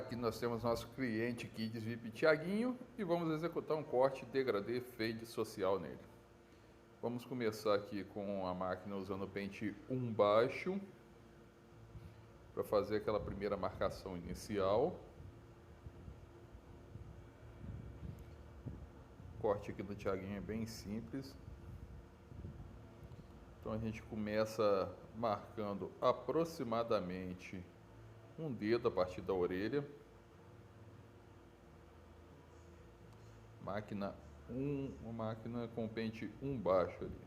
Aqui nós temos nosso cliente Kids VIP Thiaguinho e vamos executar um corte degradê fade social nele. Vamos começar aqui com a máquina usando o pente 1 baixo para fazer aquela primeira marcação inicial. O corte aqui do Thiaguinho é bem simples. Então a gente começa marcando aproximadamente um dedo a partir da orelha. Uma máquina com pente 1 baixo ali.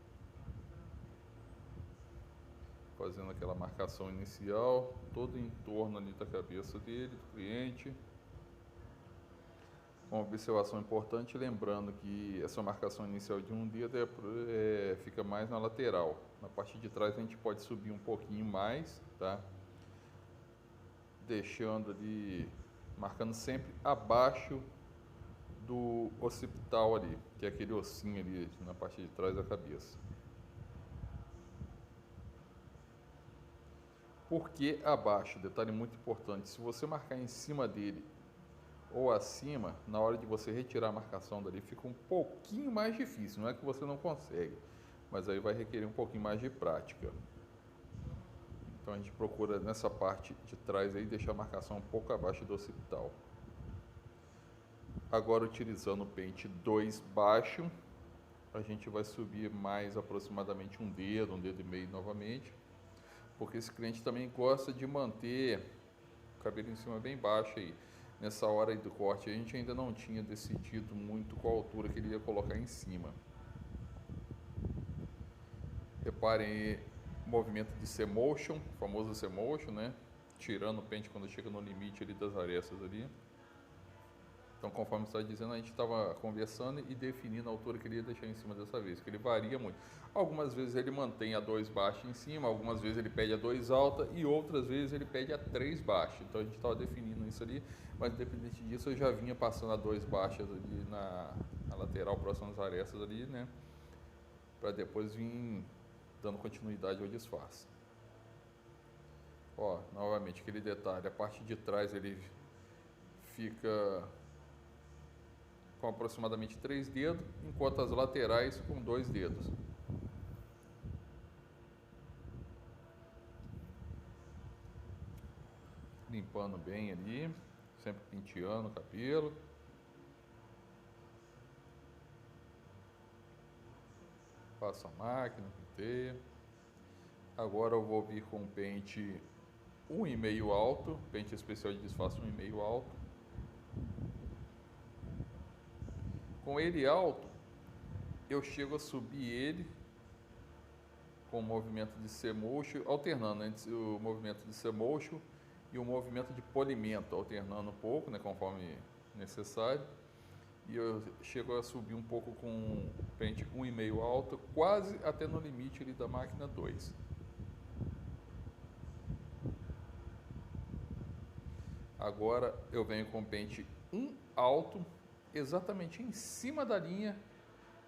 Fazendo aquela marcação inicial, todo em torno ali da cabeça dele, do cliente. Uma observação importante, lembrando que essa marcação inicial de um dedo fica mais na lateral. Na parte de trás a gente pode subir um pouquinho mais, tá? Deixando ali, marcando sempre abaixo do occipital ali, que é aquele ossinho ali na parte de trás da cabeça. Por que abaixo? Detalhe muito importante, se você marcar em cima dele ou acima, na hora de você retirar a marcação dali fica um pouquinho mais difícil, não é que você não consegue, mas aí vai requerer um pouquinho mais de prática. Então a gente procura nessa parte de trás aí deixar a marcação um pouco abaixo do occipital. Agora utilizando o pente 2 baixo, a gente vai subir mais aproximadamente um dedo e meio novamente, porque esse cliente também gosta de manter o cabelo em cima bem baixo aí. Nessa hora aí do corte a gente ainda não tinha decidido muito qual altura que ele ia colocar em cima. Reparem o movimento de C-motion, o famoso C-motion, né? Tirando o pente quando chega no limite ali das arestas ali. Então, conforme você está dizendo, a gente estava conversando e definindo a altura que ele ia deixar em cima dessa vez, que ele varia muito. Algumas vezes ele mantém a 2 baixa em cima, algumas vezes ele pede a 2 alta e outras vezes ele pede a 3 baixa. Então a gente estava definindo isso ali, mas independente disso eu já vinha passando a 2 baixas ali na lateral, próximo às arestas ali, né? Para depois vir dando continuidade ao disfarce. Ó, novamente aquele detalhe, a parte de trás ele fica com aproximadamente 3 dedos, enquanto as laterais com 2 dedos. Limpando bem ali, sempre penteando o cabelo. Passo a máquina, penteia. Agora eu vou vir com o pente 1,5 alto, pente especial de disfarce 1,5 alto. Com ele alto, eu chego a subir ele com o movimento de C-motion, alternando entre o movimento de C-motion e o movimento de polimento, alternando um pouco, né, conforme necessário. E eu chego a subir um pouco com o pente 1,5 alto, quase até no limite ali da máquina 2. Agora eu venho com o pente 1 alto, exatamente em cima da linha,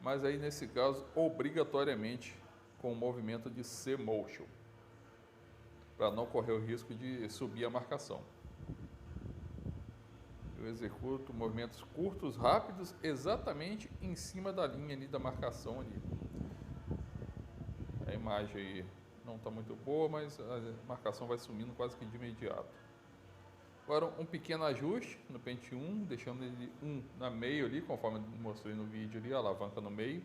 mas aí nesse caso obrigatoriamente com o movimento de C-motion, para não correr o risco de subir a marcação. Eu executo movimentos curtos, rápidos, exatamente em cima da linha ali da marcação ali. A imagem aí não está muito boa, mas a marcação vai sumindo quase que de imediato. Agora um pequeno ajuste no pente 1, deixando ele na meio ali, conforme mostrei no vídeo ali, a alavanca no meio.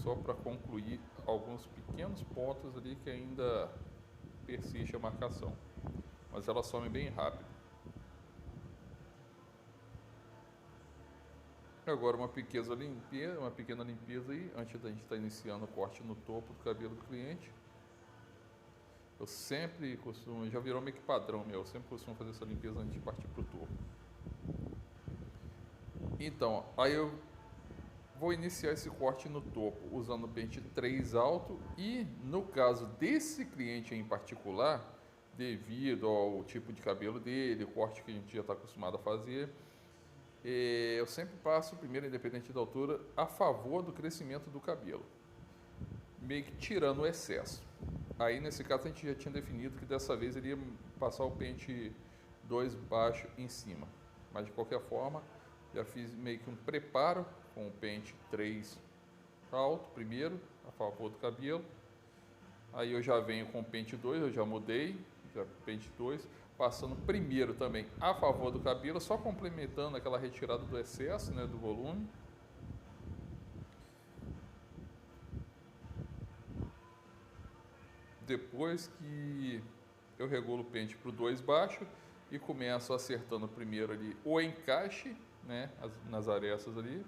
Só para concluir alguns pequenos pontos ali que ainda persiste a marcação. Mas ela some bem rápido. Agora uma pequena limpeza aí, antes da gente estar iniciando o corte no topo do cabelo do cliente. Eu sempre costumo, já virou meio que padrão meu, eu sempre costumo fazer essa limpeza antes de partir para o topo. Então, aí eu vou iniciar esse corte no topo usando o pente 3 alto e no caso desse cliente em particular, devido ao tipo de cabelo dele, o corte que a gente já está acostumado a fazer, eu sempre passo primeiro, independente da altura, a favor do crescimento do cabelo, meio que tirando o excesso. Aí nesse caso a gente já tinha definido que dessa vez ele ia passar o pente 2 baixos em cima. Mas de qualquer forma, já fiz meio que um preparo com o pente 3 alto primeiro, a favor do cabelo. Aí eu já venho com o pente 2, eu já mudei, já pente 2, passando primeiro também a favor do cabelo, só complementando aquela retirada do excesso, né, do volume. Depois que eu regulo o pente para o 2 baixo e começo acertando primeiro ali o encaixe, né, nas arestas ali,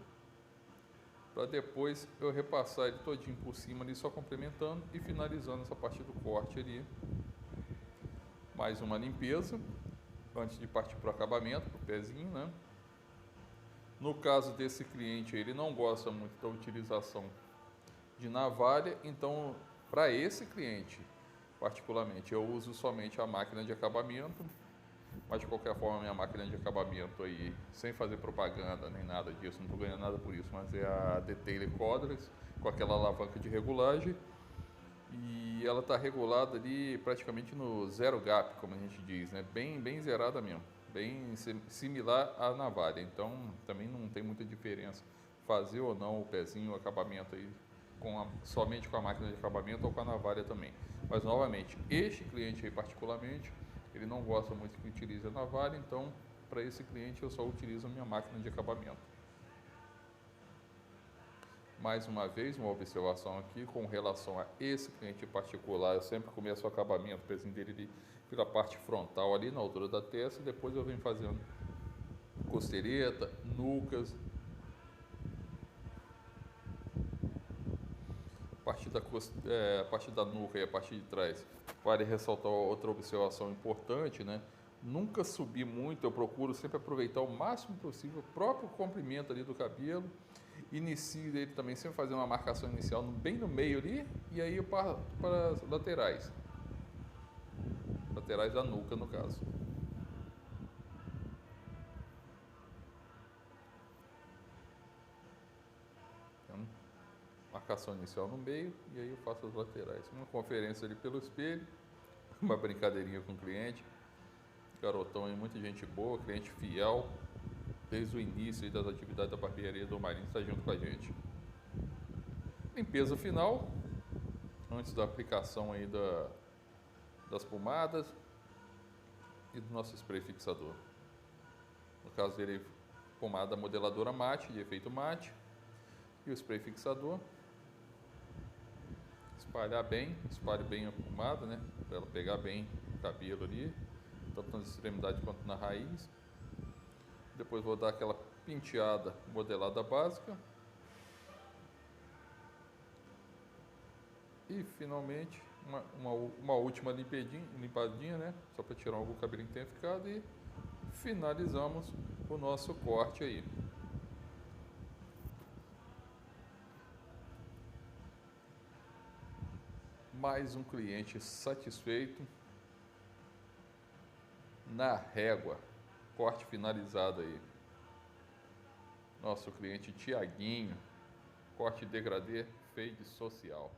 para depois eu repassar ele todinho por cima ali, só complementando e finalizando essa parte do corte ali. Mais uma limpeza antes de partir para o acabamento, para o pezinho, né? No caso desse cliente, ele não gosta muito da utilização de navalha, então para esse cliente particularmente eu uso somente a máquina de acabamento, mas de qualquer forma minha máquina de acabamento aí, sem fazer propaganda nem nada disso, não estou ganhando nada por isso, mas é a Detailer Cordless com aquela alavanca de regulagem e ela está regulada ali praticamente no zero gap, como a gente diz, né? Bem zerada mesmo, bem similar à navalha, então também não tem muita diferença fazer ou não o pezinho, o acabamento aí somente com a máquina de acabamento ou com a navalha também. Mas novamente, este cliente aí particularmente, ele não gosta muito que utilize a navalha, então para esse cliente eu só utilizo a minha máquina de acabamento. Mais uma vez, uma observação aqui com relação a esse cliente particular, eu sempre começo o acabamento, o pezinho dele pela parte frontal ali na altura da testa, e depois eu venho fazendo costeireta, nucas, a partir da nuca e a partir de trás. Vale ressaltar outra observação importante, né? Nunca subir muito, eu procuro sempre aproveitar o máximo possível o próprio comprimento ali do cabelo. Inicio ele também sempre fazer uma marcação inicial bem no meio ali, e aí eu parto para as laterais. Laterais da nuca, no caso. Então, marcação inicial no meio e aí eu faço as laterais. Uma conferência ali pelo espelho, uma brincadeirinha com o cliente. Garotão aí, muita gente boa, cliente fiel, desde o início das atividades da barbearia do Marinho, está junto com a gente. Limpeza final, antes da aplicação aí das pomadas e do nosso spray fixador. No caso dele, pomada modeladora mate, de efeito mate, e o spray fixador. Espalhe bem a pomada, né, para ela pegar bem o cabelo ali, tanto nas extremidades quanto na raiz. Depois vou dar aquela penteada modelada básica. E finalmente uma última limpadinha, né? Só para tirar algum cabelinho que tenha ficado. E finalizamos o nosso corte aí. Mais um cliente satisfeito. Na régua. Corte finalizado aí. Nosso cliente Tiaguinho. Corte degradê fade social.